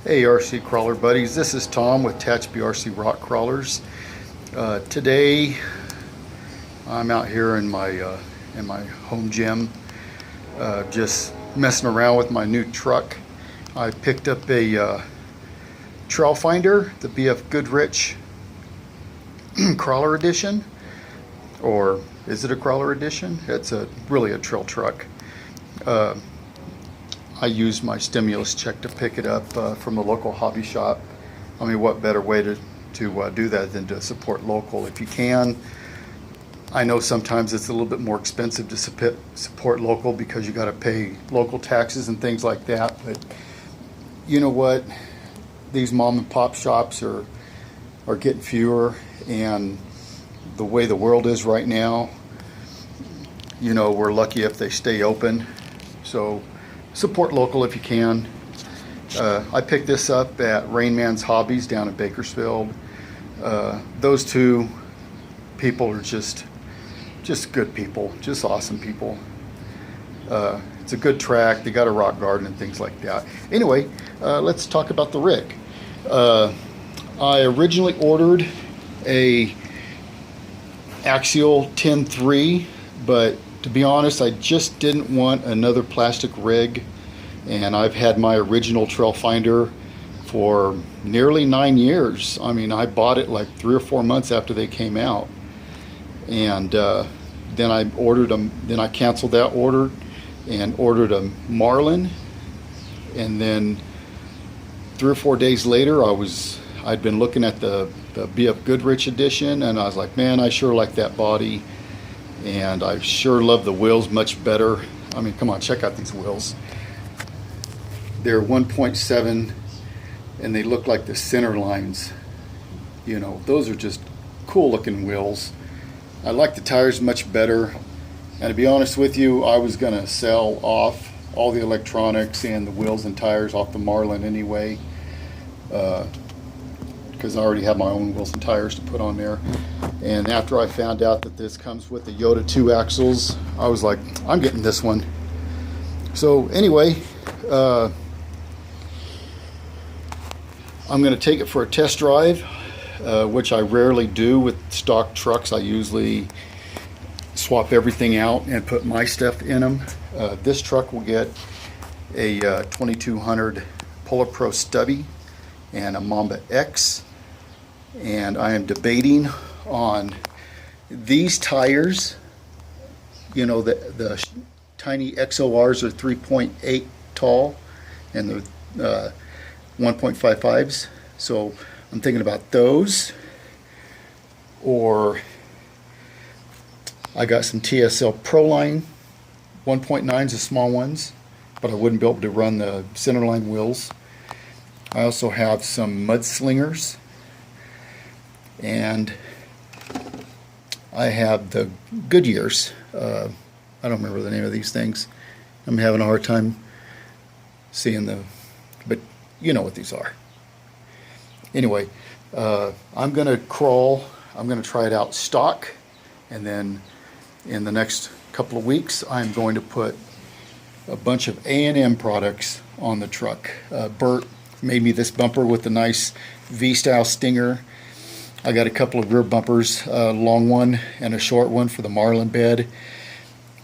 Hey RC crawler buddies, this is Tom with Tatchby RC Rock Crawlers. Today I'm out here in my home gym, just messing around with my new truck. I picked up a Trailfinder, the BFGOODRICH Crawler Edition, or is it a Crawler Edition? It's really a trail truck. I used my stimulus check to pick it up from the local hobby shop. I mean, what better way to do that than to support local if you can. I know sometimes it's a little bit more expensive to support local because you got to pay local taxes and things like that, but you know what, these mom and pop shops are getting fewer, and the way the world is right now, you know, we're lucky if they stay open. So support local if you can. I picked this up at Rain Man's Hobbies down in Bakersfield. Those two people are just good people, just awesome people. It's a good track. They got a rock garden and things like that. Anyway, let's talk about the rig. I originally ordered a axial 10.3, but to be honest, I just didn't want another plastic rig, and I've had my original Trailfinder for nearly 9 years. I mean, I bought it like 3 or 4 months after they came out, and then I ordered them. Then I canceled that order and ordered a Marlin, and then 3 or 4 days later, I'd been looking at the BFGOODRICH Edition, and I was like, man, I sure like that body. And I sure love the wheels much better. I mean, come on, check out these wheels. They're 1.7 and they look like the center lines. You know, those are just cool looking wheels. I like the tires much better. And to be honest with you, I was gonna sell off all the electronics and the wheels and tires off the Marlin anyway, because I already have my own wheels and tires to put on there. And after I found out that this comes with the Yoda 2 axles, I was like, I'm getting this one. So anyway, I'm going to take it for a test drive, which I rarely do with stock trucks. I usually swap everything out and put my stuff in them. This truck will get a 2200 Polar Pro stubby and a Mamba X. And I am debating on these tires. You know, the tiny XORs are 3.8 tall and the 1.55s. So I'm thinking about those, or I got some TSL Proline 1.9s, the small ones, but I wouldn't be able to run the centerline wheels. I also have some Mudslingers, and I have the Goodyears. I don't remember the name of these things. I'm having a hard time seeing but you know what these are. Anyway, I'm gonna crawl. I'm gonna try it out stock, and then in the next couple of weeks, I'm going to put a bunch of A&M products on the truck. Bert made me this bumper with a nice V-style stinger. I got a couple of rear bumpers, a long one and a short one for the Marlin bed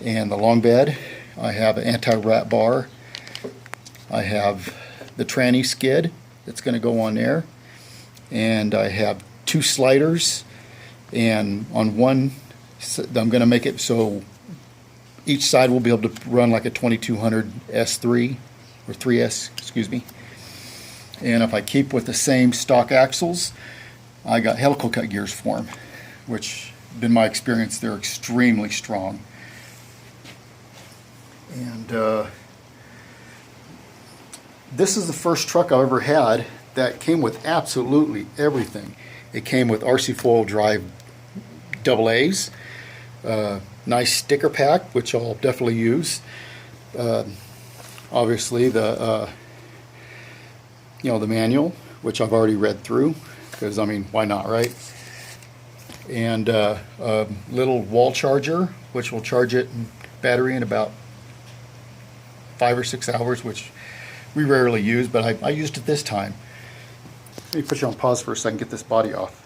and the long bed. I have an anti-rat bar. I have the tranny skid that's going to go on there, and I have 2 sliders, and on one I'm going to make it so each side will be able to run like a 2200 S3 or 3S, excuse me. And if I keep with the same stock axles, I got helical cut gears for them, which, been my experience, they're extremely strong. And this is the first truck I've ever had that came with absolutely everything. It came with RC4WD drive AA's, nice sticker pack, which I'll definitely use. Obviously the the manual, which I've already read through, because I mean, why not, right? And a little wall charger, which will charge it battery in about 5 or 6 hours, which we rarely use, but I used it this time. Let me put you on pause for a second, get this body off.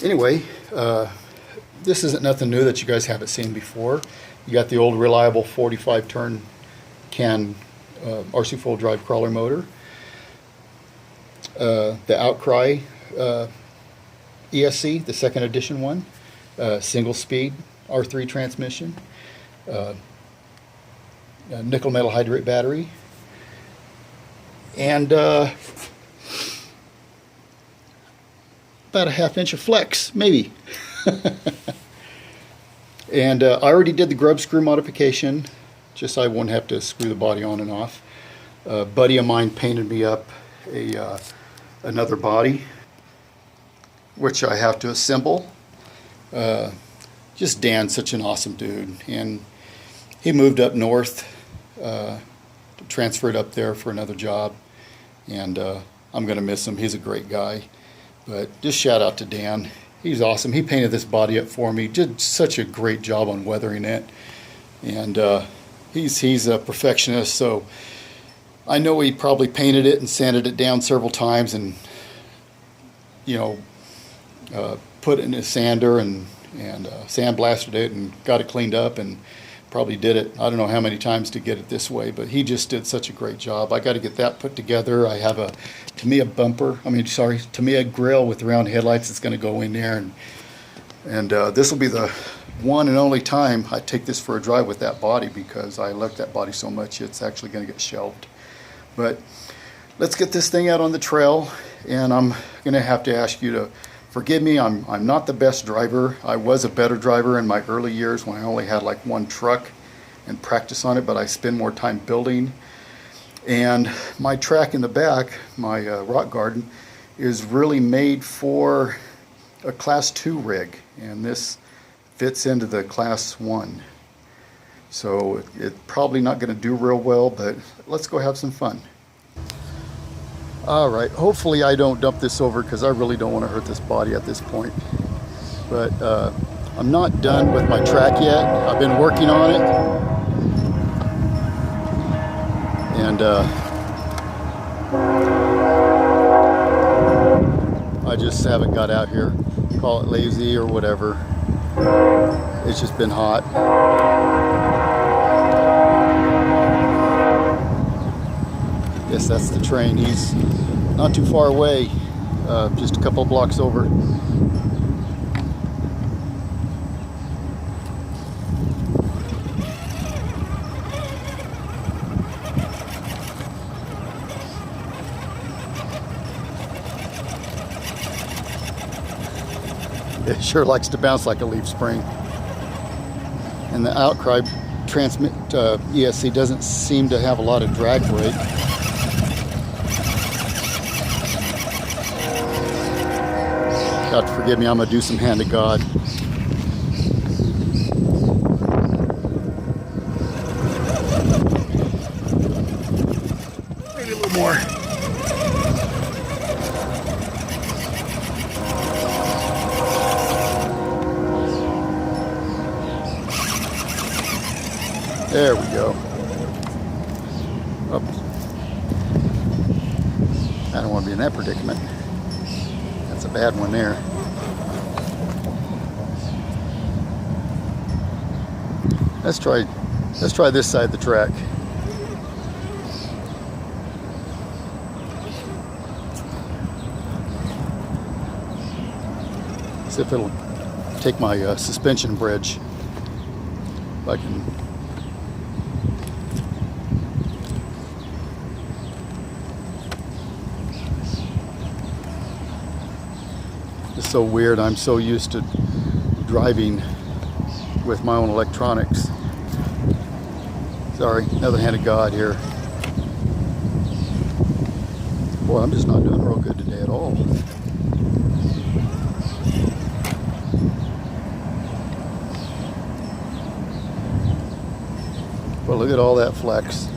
Anyway, this isn't nothing new that you guys haven't seen before. You got the old reliable 45 turn can RC4WD drive crawler motor. The Outcry ESC, the second edition one, single speed R3 transmission, nickel metal hydride battery, and about a ½ inch of flex, maybe. And I already did the grub screw modification, just so I wouldn't have to screw the body on and off. A buddy of mine painted me up another body, which I have to assemble. Just Dan's such an awesome dude, and he moved up north, transferred up there for another job, and I'm going to miss him. He's a great guy. But just shout out to Dan. He's awesome. He painted this body up for me, did such a great job on weathering it, and he's a perfectionist, so I know he probably painted it and sanded it down several times, and put it in a sander and sandblasted it and got it cleaned up, and probably did it I don't know how many times to get it this way, but he just did such a great job. I got to get that put together. I have a Tamiya Tamiya grill with round headlights that's going to go in there, and this will be the one and only time I take this for a drive with that body, because I like that body so much it's actually going to get shelved. But let's get this thing out on the trail, and I'm going to have to ask you to forgive me. I'm not the best driver. I was a better driver in my early years when I only had like one truck and practice on it, but I spend more time building. And my track in the back, my rock garden, is really made for a class 2 rig, and this fits into the class 1. So it's probably not going to do real well, but let's go have some fun. All right, hopefully I don't dump this over, because I really don't want to hurt this body at this point. But I'm not done with my track yet. I've been working on it. And I just haven't got out here. Call it lazy or whatever. It's just been hot. Yes, that's the train. He's not too far away, just a couple of blocks over. It sure likes to bounce like a leaf spring. And the Outcry ESC doesn't seem to have a lot of drag brake. Got to forgive me, I'm going to do some hand of God. Maybe a little more. There we go. Oops. I don't want to be in that predicament. That's a bad one there. Let's try this side of the track. See if it'll take my suspension bridge. If I can. It's so weird. I'm so used to driving with my own electronics. Sorry, another hand of God here. Boy, I'm just not doing real good today at all. Well, look at all that flex.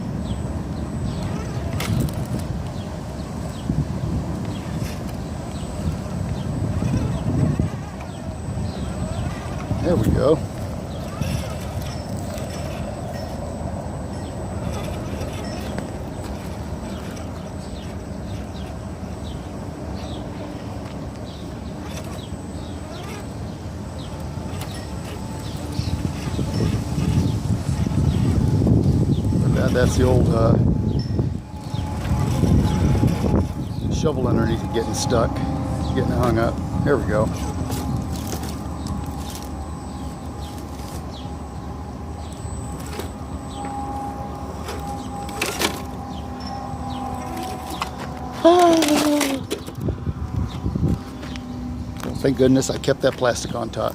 There we go. that's the old shovel underneath it getting stuck, getting hung up. There we go. Oh, thank goodness I kept that plastic on top.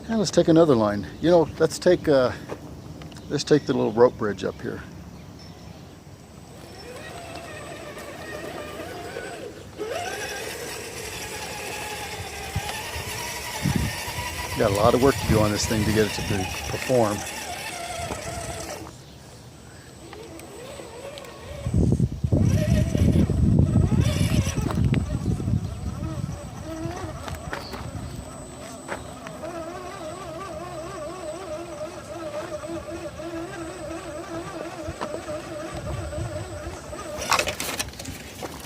Now let's take another line. You know, let's take the little rope bridge up here. Got a lot of work to do on this thing to get it to perform.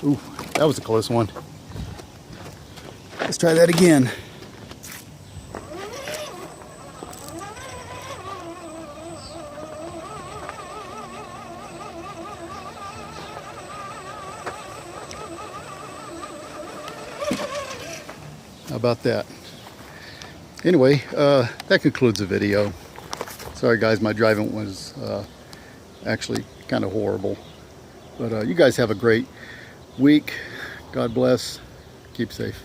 Ooh, that was a close one. Let's try that again. How about that? Anyway, that concludes the video. Sorry guys, my driving was actually kind of horrible. But you guys have a great week. God bless. Keep safe.